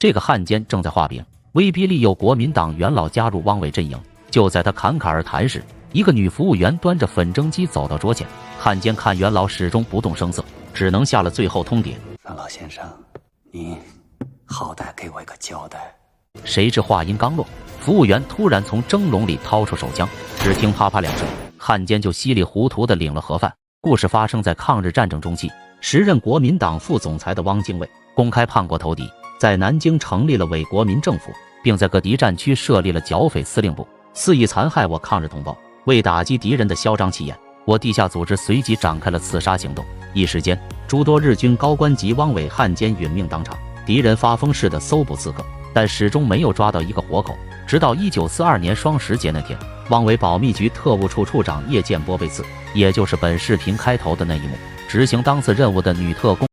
这个汉奸正在画饼，威逼利诱国民党元老加入汪伪阵营。就在他侃侃而谈时，一个女服务员端着粉蒸鸡走到桌前，汉奸看元老始终不动声色，只能下了最后通牒：元老先生，您好歹给我一个交代。谁知话音刚落，服务员突然从蒸笼里掏出手枪，只听啪啪两声，汉奸就稀里糊涂地领了盒饭。故事发生在抗日战争中期，时任国民党副总裁的汪精卫公开叛国投敌，在南京成立了伪国民政府，并在各敌战区设立了剿匪司令部，肆意残害我抗日同胞。为打击敌人的嚣张气焰，我地下组织随即展开了刺杀行动。一时间，诸多日军高官及汪伪汉奸殒命当场，敌人发疯似的搜捕刺客，但始终没有抓到一个活口。直到1942年双十节那天，汪伪保密局特务处处长叶剑波被刺，也就是本视频开头的那一幕。执行当次任务的女特工